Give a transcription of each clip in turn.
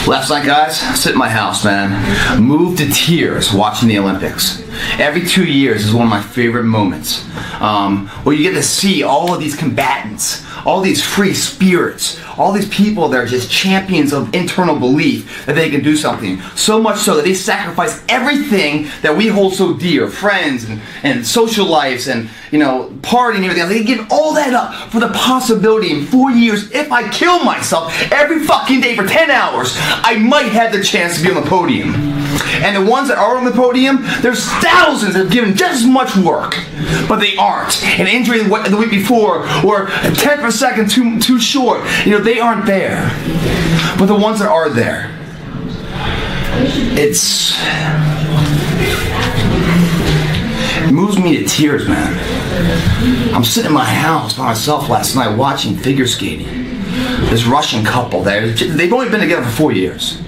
Last night, guys, sit in my house, man. Moved to tears watching the Olympics. Every 2 years is one of my favorite moments. Where you get to see all of these combatants, all these free spirits, all these people that are just champions of internal belief that they can do something. So much so that they sacrifice everything that we hold so dear, friends and social lives and, partying and everything else. They give all that up for the possibility in 4 years, if I kill myself every fucking day for 10 hours, I might have the chance to be on the podium. And the ones that are on the podium, there's thousands that have given just as much work, but they aren't. An injury the week before, or a tenth of a second too short, they aren't there. But the ones that are there, it moves me to tears, man. I'm sitting in my house by myself last night watching figure skating. This Russian couple there, they've only been together for 4 years.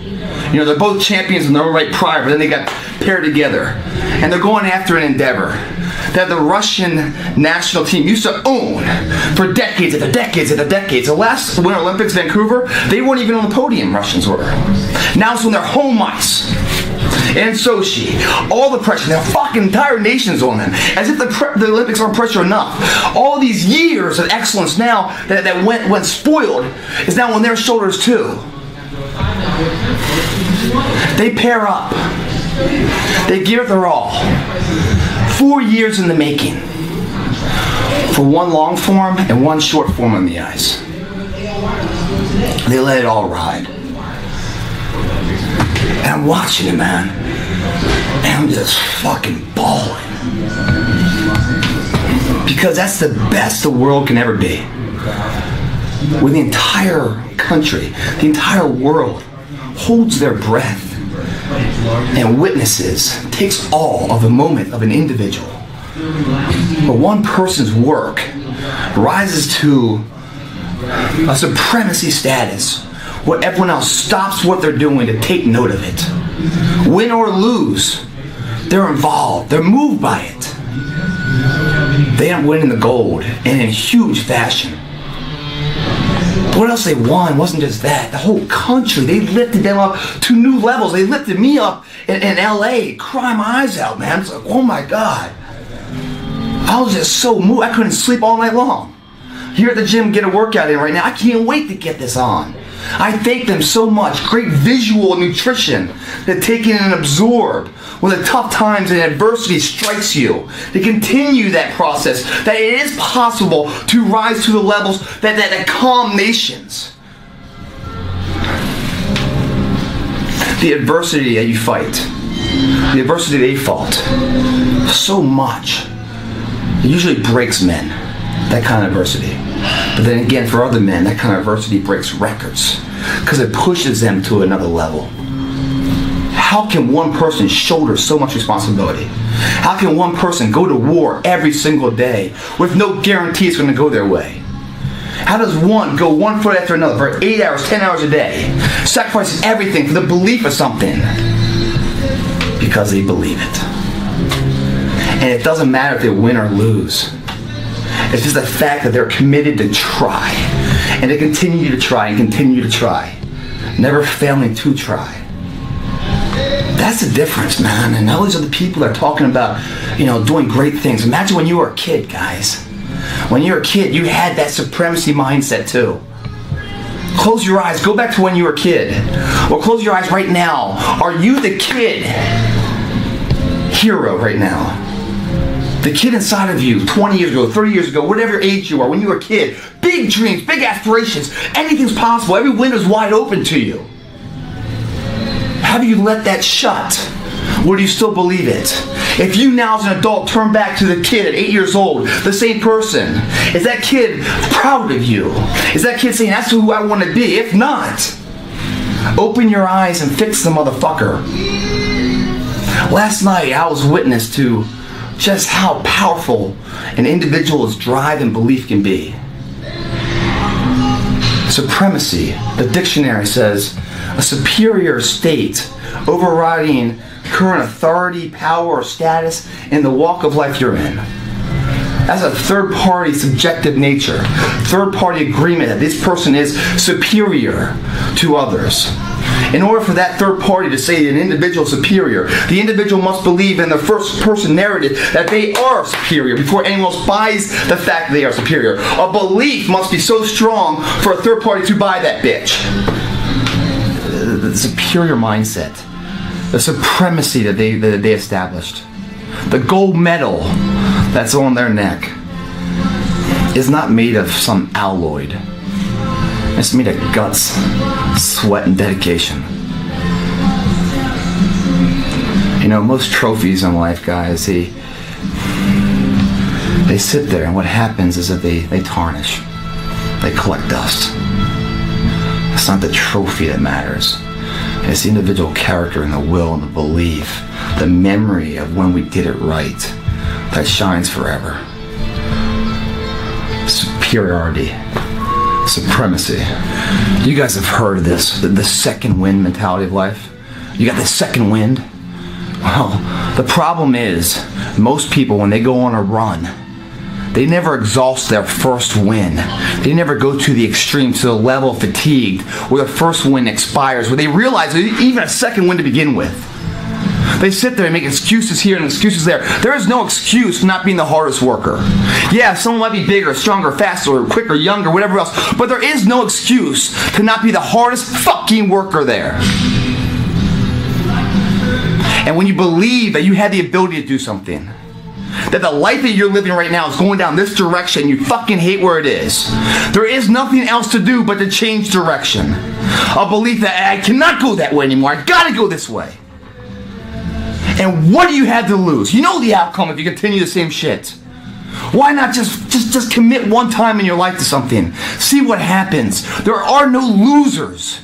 They're both champions in their own right prior, but then they got paired together. And they're going after an endeavor that the Russian national team used to own for decades after decades after decades. The last Winter Olympics, Vancouver, they weren't even on the podium, Russians were. Now it's on their home ice. And Sochi, all the pressure, their fucking entire nation's on them. As if the Olympics aren't pressure enough. All these years of excellence now that went spoiled is now on their shoulders too. They pair up. They give it their all. 4 years in the making. For one long form and one short form on the ice. They let it all ride. And I'm watching it, man. And I'm just fucking bawling. Because that's the best the world can ever be. Where the entire country, the entire world holds their breath and witnesses, takes all of the moment of an individual. But one person's work rises to a supremacy status where everyone else stops what they're doing to take note of it. Win or lose, they're involved, they're moved by it. They end up winning the gold, and in huge fashion. What else they won wasn't just that. The whole country, they lifted them up to new levels. They lifted me up in LA, crying my eyes out, man. It's like, oh my God. I was just so moved. I couldn't sleep all night long. Here at the gym, get a workout in right now. I can't wait to get this on. I thank them so much. Great visual nutrition to take in and absorb when the tough times and adversity strikes you. To continue that process, that it is possible to rise to the levels that calm nations. The adversity that you fight, the adversity they fought, so much. It usually breaks men, that kind of adversity. But then again, for other men, that kind of adversity breaks records because it pushes them to another level. How can one person shoulder so much responsibility? How can one person go to war every single day with no guarantee it's going to go their way? How does one go 1 foot after another for 8 hours, 10 hours a day, sacrificing everything for the belief of something? Because they believe it. And it doesn't matter if they win or lose. It's just the fact that they're committed to try. And to continue to try and continue to try. Never failing to try. That's the difference, man. And those are the people that are talking about, doing great things. Imagine when you were a kid, guys. When you were a kid, you had that supremacy mindset too. Close your eyes. Go back to when you were a kid. Or close your eyes right now. Are you the kid hero right now? The kid inside of you, 20 years ago, 30 years ago, whatever age you are, when you were a kid, big dreams, big aspirations, anything's possible, every window's wide open to you. Have you let that shut? Or do you still believe it? If you now as an adult turn back to the kid at 8 years old, the same person, is that kid proud of you? Is that kid saying, that's who I want to be? If not, open your eyes and fix the motherfucker. Last night, I was witness to just how powerful an individual's drive and belief can be. Supremacy, the dictionary says, a superior state overriding current authority, power, or status in the walk of life you're in. That's a third-party subjective nature, third-party agreement that this person is superior to others. In order for that third party to say an individual is superior, the individual must believe in the first person narrative that they are superior before anyone else buys the fact that they are superior. A belief must be so strong for a third party to buy that bitch. The superior mindset, the supremacy that they established, the gold medal that's on their neck is not made of some alloy. It's made of guts, sweat, and dedication. You know, most trophies in life, guys, they sit there, and what happens is that they tarnish. They collect dust. It's not the trophy that matters. It's the individual character and the will and the belief, the memory of when we did it right, that shines forever. Superiority, supremacy. You guys have heard of this, the second wind mentality of life. You got the second wind. Well, the problem is, most people, when they go on a run, they never exhaust their first win. They never go to the extreme, to the level of fatigue, where the first win expires, where they realize there's even a second win to begin with. They sit there and make excuses here and excuses there. There is no excuse for not being the hardest worker. Yeah, someone might be bigger, stronger, faster, quicker, younger, whatever else, but there is no excuse to not be the hardest fucking worker there. And when you believe that you have the ability to do something, that the life that you're living right now is going down this direction, you fucking hate where it is, there is nothing else to do but to change direction. A belief that I cannot go that way anymore, I gotta go this way. And what do you have to lose? You know the outcome if you continue the same shit. Why not just commit one time in your life to something? See what happens. There are no losers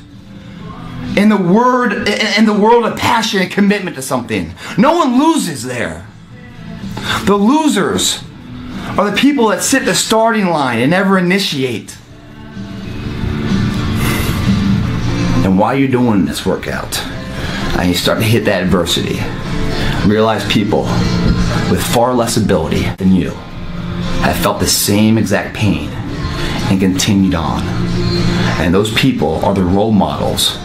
in the world of passion and commitment to something. No one loses there. The losers are the people that sit at the starting line and never initiate. And while you're doing this workout, and you start to hit that adversity, realize people with far less ability than you have felt the same exact pain and continued on. And those people are the role models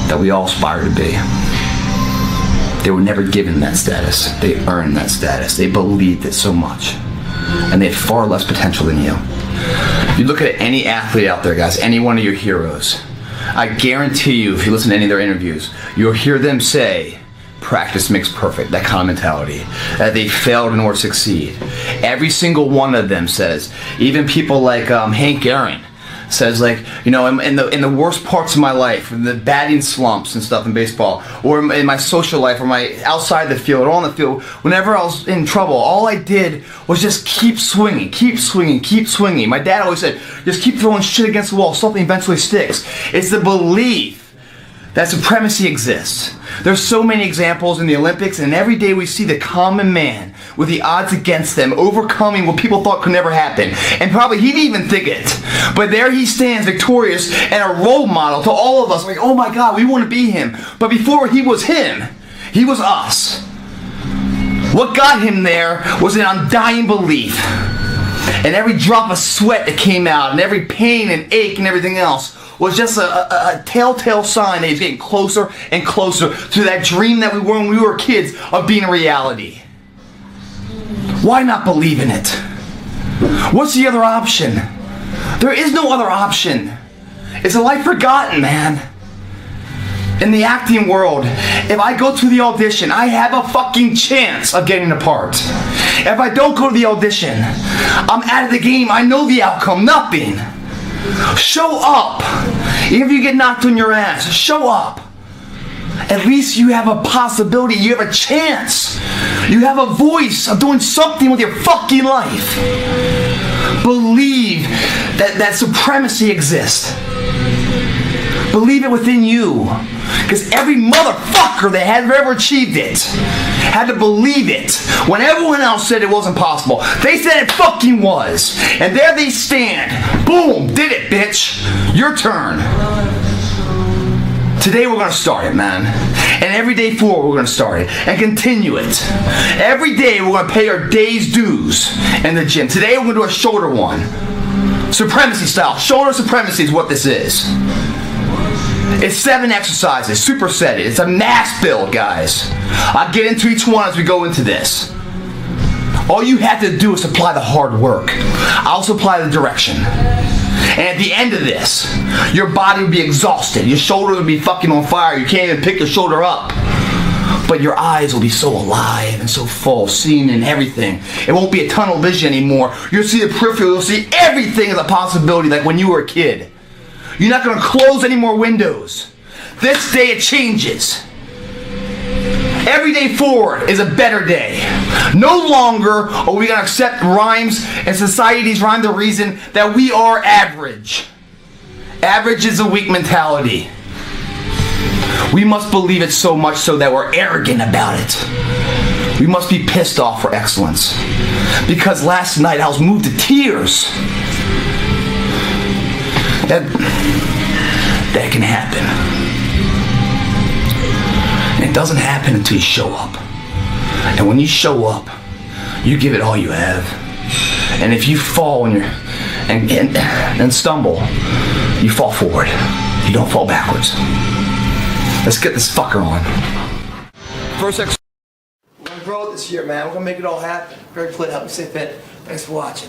that we all aspire to be. They were never given that status. They earned that status. They believed it so much. And they had far less potential than you. If you look at any athlete out there, guys, any one of your heroes, I guarantee you, if you listen to any of their interviews, you'll hear them say, practice makes perfect, that kind of mentality, that they failed in order to succeed. Every single one of them says, even people like Hank Aaron, says, like, you know, in the worst parts of my life, in the batting slumps and stuff in baseball, or in my social life, or my outside the field, or on the field, whenever I was in trouble, all I did was just keep swinging, keep swinging, keep swinging. My dad always said, just keep throwing shit against the wall, something eventually sticks. It's the belief that supremacy exists. There's so many examples in the Olympics, and every day we see the common man with the odds against them overcoming what people thought could never happen. And probably he didn't even think it. But there he stands victorious and a role model to all of us. Like, oh my God, we want to be him. But before he was him, he was us. What got him there was an undying belief. And every drop of sweat that came out, and every pain and ache and everything else, was just a telltale sign that he's getting closer and closer to that dream that we were when we were kids of being a reality. Why not believe in it? What's the other option? There is no other option. It's a life forgotten, man. In the acting world, if I go to the audition, I have a fucking chance of getting a part. If I don't go to the audition, I'm out of the game. I know the outcome, nothing. Show up. Even if you get knocked on your ass, show up. At least you have a possibility, you have a chance. You have a voice of doing something with your fucking life. Believe that supremacy exists. Believe it within you. Because every motherfucker that had ever achieved it had to believe it when everyone else said it wasn't possible. They said it fucking was. And there they stand. Boom, did it, bitch. Your turn. Today we're going to start it, man. And every day forward we're going to start it. And continue it. Every day we're going to pay our day's dues in the gym. Today we're going to do a shoulder one. Supremacy style. Shoulder supremacy is what this is. It's 7 exercises, superset it. It's a mass build, guys. I'll get into each one as we go into this. All you have to do is apply the hard work. I'll supply the direction. And at the end of this, your body will be exhausted. Your shoulder will be fucking on fire. You can't even pick your shoulder up. But your eyes will be so alive and so full, seeing and everything. It won't be a tunnel vision anymore. You'll see the peripheral. You'll see everything as a possibility, like when you were a kid. You're not going to close any more windows. This day it changes. Every day forward is a better day. No longer are we going to accept rhymes and society's rhyme the reason that we are average. Average is a weak mentality. We must believe it so much so that we're arrogant about it. We must be pissed off for excellence. Because last night I was moved to tears. That can happen. And it doesn't happen until you show up. And when you show up, you give it all you have. And if you fall and stumble, you fall forward. You don't fall backwards. Let's get this fucker on. First exercise. We're gonna grow it this year, man. We're gonna make it all happen. Very Plitt, help me stay fit. Thanks for watching.